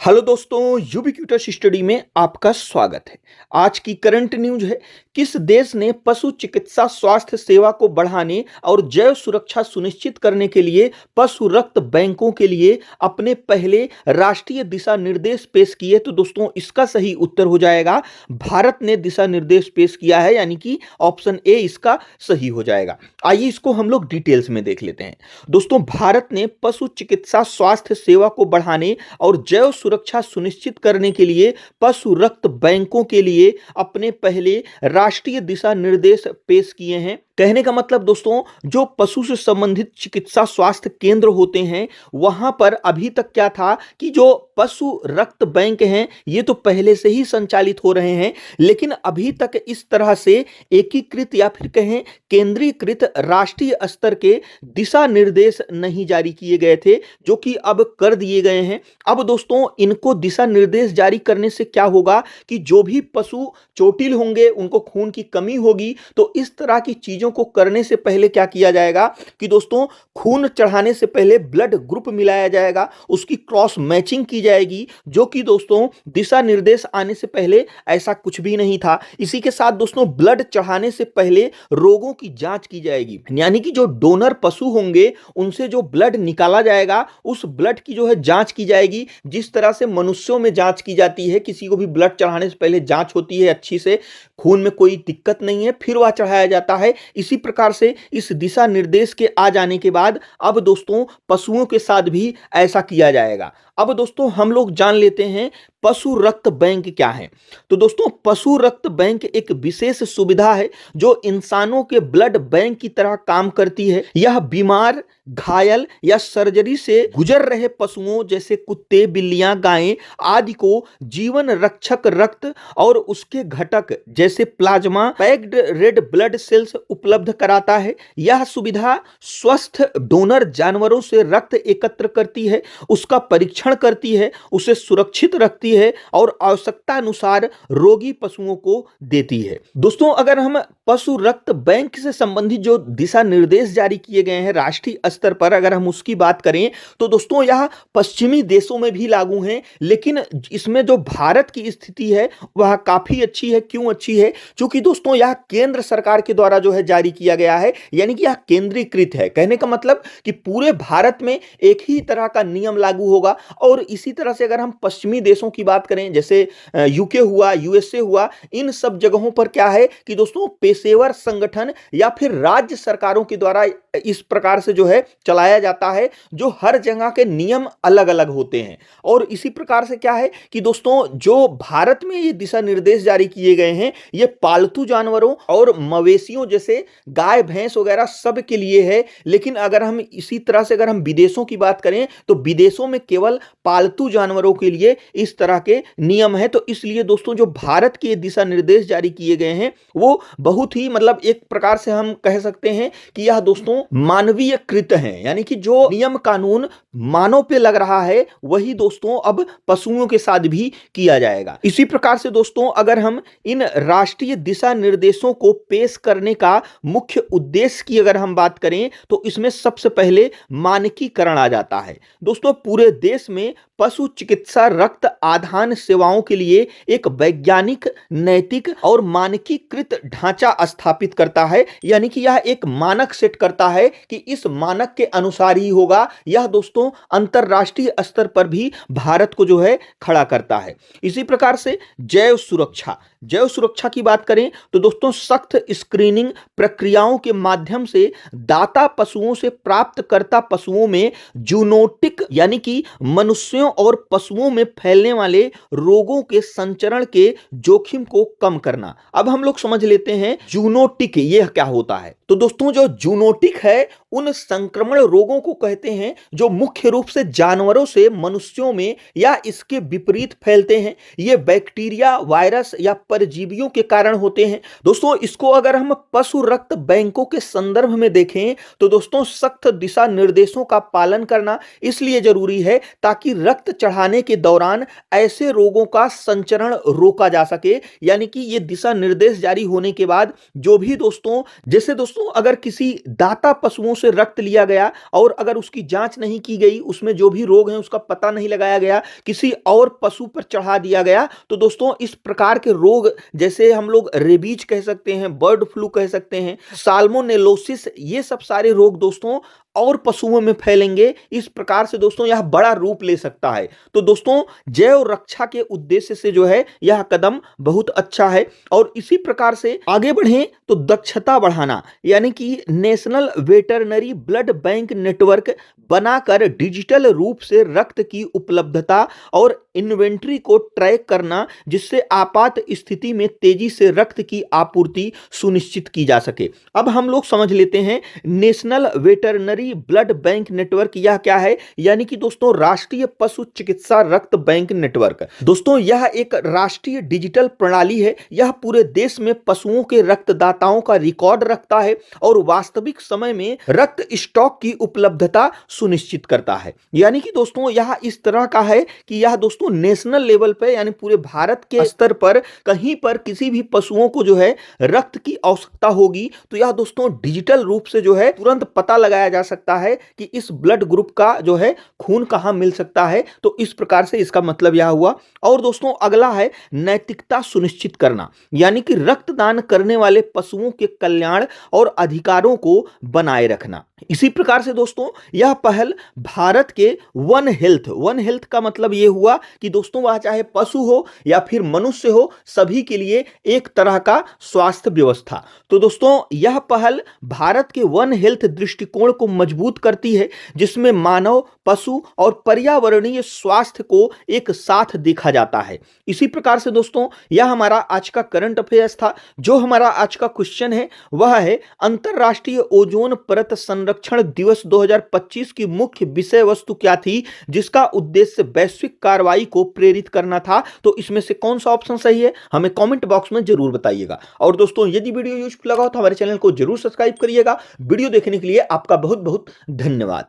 Hello दोस्तों, ubiquitous study में आपका स्वागत है। आज की करंट न्यूज है, किस देश ने पशु चिकित्सा स्वास्थ्य सेवा को बढ़ाने और जैव सुरक्षा सुनिश्चित करने के लिए पशु रक्त बैंकों के लिए अपने पहले राष्ट्रीय दिशा निर्देश पेश किए? तो दोस्तों इसका सही उत्तर हो जाएगा भारत ने दिशा निर्देश पेश किया है, यानी कि ऑप्शन ए इसका सही हो जाएगा। आइए इसको हम लोग डिटेल्स में देख लेते हैं। दोस्तों भारत ने पशु चिकित्सा स्वास्थ्य सेवा को बढ़ाने और जैव सुरक्षा सुनिश्चित करने के लिए पशु रक्त बैंकों के लिए अपने पहले राष्ट्रीय दिशा निर्देश पेश किए हैं। कहने का मतलब दोस्तों, जो पशु से संबंधित चिकित्सा स्वास्थ्य केंद्र होते हैं वहां पर अभी तक क्या था कि जो पशु रक्त बैंक हैं ये तो पहले से ही संचालित हो रहे हैं, लेकिन अभी तक इस तरह से एकीकृत या फिर कहें केंद्रीकृत राष्ट्रीय स्तर के दिशा निर्देश नहीं जारी किए गए थे, जो कि अब कर दिए गए हैं। अब दोस्तों इनको दिशा निर्देश जारी करने से क्या होगा कि जो भी पशु चोटिल होंगे, उनको खून की कमी होगी, तो इस तरह की चीजों को करने से पहले क्या किया जाएगा कि दोस्तों खून चढ़ाने से पहले ब्लड ग्रुप मिलाया जाएगा, उसकी क्रॉस मैचिंग की जाएगी, जो कि दोस्तों दिशा निर्देश आने से पहले ऐसा कुछ भी नहीं था। इसी के साथ दोस्तों ब्लड चढ़ाने से पहले रोगों की जांच की जाएगी, यानी कि जो डोनर पशु होंगे उनसे जो ब्लड निकाला जाएगा उस ब्लड की जो है जांच की जाएगी। जिस तरह से मनुष्यों में जांच की जाती है, किसी को भी ब्लड चढ़ाने से पहले जांच होती है अच्छी से, खून में कोई दिक्कत नहीं है, फिर वह चढ़ाया जाता है। इसी प्रकार से इस दिशा निर्देश के आ जाने के बाद अब दोस्तों पशुओं के साथ भी ऐसा किया जाएगा। अब दोस्तों हम लोग जान लेते हैं पशु रक्त बैंक क्या है। तो दोस्तों पशु रक्त बैंक एक विशेष सुविधा है जो इंसानों के ब्लड बैंक की तरह काम करती है। यह बीमार, घायल या सर्जरी से गुजर रहे पशुओं जैसे कुत्ते, बिल्लियां, गायें आदि को जीवन रक्षक रक्त और उसके घटक जैसे plasma, packed red blood cells उपलब्ध कराता है। यह सुविधा स्वस्थ डोनर जानवरों से रक्त एकत्र करती है, उसका परीक्षण करती है, उसे सुरक्षित रखती है और आवश्यकता अनुसार रोगी पशुओं को देती है। दोस्तों अगर हम पशु रक्त बैंक से संबंधित जो दिशा निर्देश जारी किए गए हैं राष्ट्रीय स्तर पर, अगर हम उसकी बात करें तो दोस्तों यह पश्चिमी देशों में भी लागू हैं, लेकिन इसमें जो भारत की स्थिति है वह काफी अच्छी है। क्यों अच्छी है? क्योंकि दोस्तों यह केंद्र सरकार के द्वारा जो है जारी किया गया है, यानी कि यह केंद्रीकृत है। कहने का मतलब कि पूरे भारत में एक ही तरह का नियम लागू होगा। और इसी तरह से अगर हम पश्चिमी देशों की बात करें, जैसे यूके हुआ, यूएसए हुआ, इन सब जगहों पर क्या है कि दोस्तों पेशेवर संगठन या फिर राज्य सरकारों के द्वारा इस प्रकार से जो है चलाया जाता है, जो हर जगह के नियम अलग अलग होते हैं। और इसी प्रकार से क्या है कि दोस्तों जो भारत में ये दिशा निर्देश जारी किए गए हैं ये पालतू जानवरों और मवेशियों जैसे गाय, भैंस वगैरह सब के लिए है। लेकिन अगर हम इसी तरह से अगर हम विदेशों की बात करें तो विदेशों में केवल पालतू जानवरों के लिए इस तरह के नियम है। तो इसलिए दोस्तों जो भारत के दिशा निर्देश जारी किए गए हैं वो बहुत ही मतलब एक प्रकार से हम कह सकते हैं कि यह दोस्तों मानवीय कृत है, यानी कि जो नियम कानून मानव पे लग रहा है वही दोस्तों अब पशुओं के साथ भी किया जाएगा। इसी प्रकार से दोस्तों अगर हम इन राष्ट्रीय दिशा निर्देशों को पेश करने का मुख्य उद्देश्य की अगर हम बात करें तो इसमें सबसे पहले मानकीकरण आ जाता है। दोस्तों पूरे देश में पशु चिकित्सा रक्त आधान सेवाओं के लिए एक वैज्ञानिक, नैतिक और मानकीकृत ढांचा स्थापित करता है, यानी कि यह एक मानक सेट करता है कि इस मानक के अनुसार ही होगा। यह दोस्तों अंतरराष्ट्रीय स्तर पर भी भारत को जो है खड़ा करता है। इसी प्रकार से जैव सुरक्षा की बात करें तो दोस्तों सख्त स्क्रीनिंग प्रक्रियाओं के माध्यम से दाता पशुओं से प्राप्तकर्ता पशुओं में जूनोटिक यानी कि मनुष्यों और पशुओं में फैलने वाले रोगों के संचरण के जोखिम को कम करना। अब हम लोग समझ लेते हैं जूनोटिक यह क्या होता है। तो दोस्तों जो जूनोटिक है उन संक्रमण रोगों को कहते हैं जो मुख्य रूप से जानवरों से मनुष्यों में या इसके विपरीत फैलते हैं। ये बैक्टीरिया, वायरस या परजीवियों के कारण होते हैं। दोस्तों इसको अगर हम पशु रक्त बैंकों के संदर्भ में देखें तो दोस्तों सख्त दिशा निर्देशों का पालन करना इसलिए जरूरी है ताकि रक्त चढ़ाने के दौरान ऐसे रोगों का संचरण रोका जा सके। यानी कि ये दिशा निर्देश जारी होने के बाद जो भी दोस्तों, जैसे दोस्तों अगर किसी दाता पशुओं से रक्त लिया गया और अगर उसकी जांच नहीं की गई, उसमें जो भी रोग है उसका पता नहीं लगाया गया, किसी और पशु पर चढ़ा दिया गया, तो दोस्तों इस प्रकार के रोग, जैसे हम लोग रेबीज कह सकते हैं, बर्ड फ्लू कह सकते हैं, साल्मोनेलोसिस, ये सब सारे रोग दोस्तों और पशुओं में फैलेंगे। इस प्रकार से दोस्तों यह बड़ा रूप ले सकता है। तो दोस्तों जैव रक्षा के उद्देश्य से जो है यह कदम बहुत अच्छा है। और इसी प्रकार से आगे बढ़ें तो दक्षता बढ़ाना, यानी कि national veterinary blood bank network बनाकर डिजिटल रूप से रक्त की उपलब्धता और इन्वेंट्री को ट्रैक करना, जिससे आपात स्थिति में तेजी से रक्त की आपूर्ति सुनिश्चित की जा सके। अब हम लोग समझ लेते हैं national veterinary blood bank network यह क्या है। यानी कि दोस्तों राष्ट्रीय पशु चिकित्सा रक्त बैंक नेटवर्क, दोस्तों यह एक राष्ट्रीय डिजिटल प्रणाली है। यह पूरे देश में पशुओं के रक्तदाताओं का रिकॉर्ड रखता है और वास्तविक समय में रक्त स्टॉक की उपलब्धता सुनिश्चित करता है। यानी कि दोस्तों यह इस तरह का है कि यह दोस्तों नेशनल लेवल पे, यानी पूरे भारत के स्तर पर कहीं पर किसी भी पशुओं को जो है रक्त की आवश्यकता होगी, तो यह दोस्तों डिजिटल रूप से जो है तुरंत पता लगाया जा सकता है कि इस ब्लड ग्रुप का जो है खून कहां मिल सकता है। तो इस प्रकार से इसका मतलब यह हुआ। और दोस्तों अगला है नैतिकता सुनिश्चित करना, यानी कि रक्तदान करने वाले पशुओं के कल्याण और अधिकारों को बनाए रखना। इसी प्रकार से दोस्तों यह पहल भारत के वन हेल्थ का मतलब यह हुआ कि दोस्तों वह चाहे पशु हो या फिर मनुष्य हो, सभी के लिए एक तरह का स्वास्थ्य व्यवस्था। तो दोस्तों यह पहल भारत के वन हेल्थ दृष्टिकोण को मजबूत करती है, जिसमें मानव, पशु और पर्यावरणीय स्वास्थ्य को एक साथ देखा जाता है। इसी प्रकार से दोस्तों यह हमारा आज का करंट अफेयर्स था। जो हमारा आज का क्वेश्चन है वह है अंतरराष्ट्रीय ओजोन परत संरक्षण दिवस 2025 की मुख्य विषय वस्तु क्या थी, जिसका उद्देश्य वैश्विक कार्रवाई को प्रेरित करना था। तो इसमें से कौन सा ऑप्शन सही है हमें कमेंट बॉक्स में जरूर बताइएगा। और दोस्तों यदि वीडियो यूजफुल लगा हो तो हमारे चैनल को जरूर सब्सक्राइब करिएगा। वीडियो देखने के लिए आपका बहुत बहुत धन्यवाद।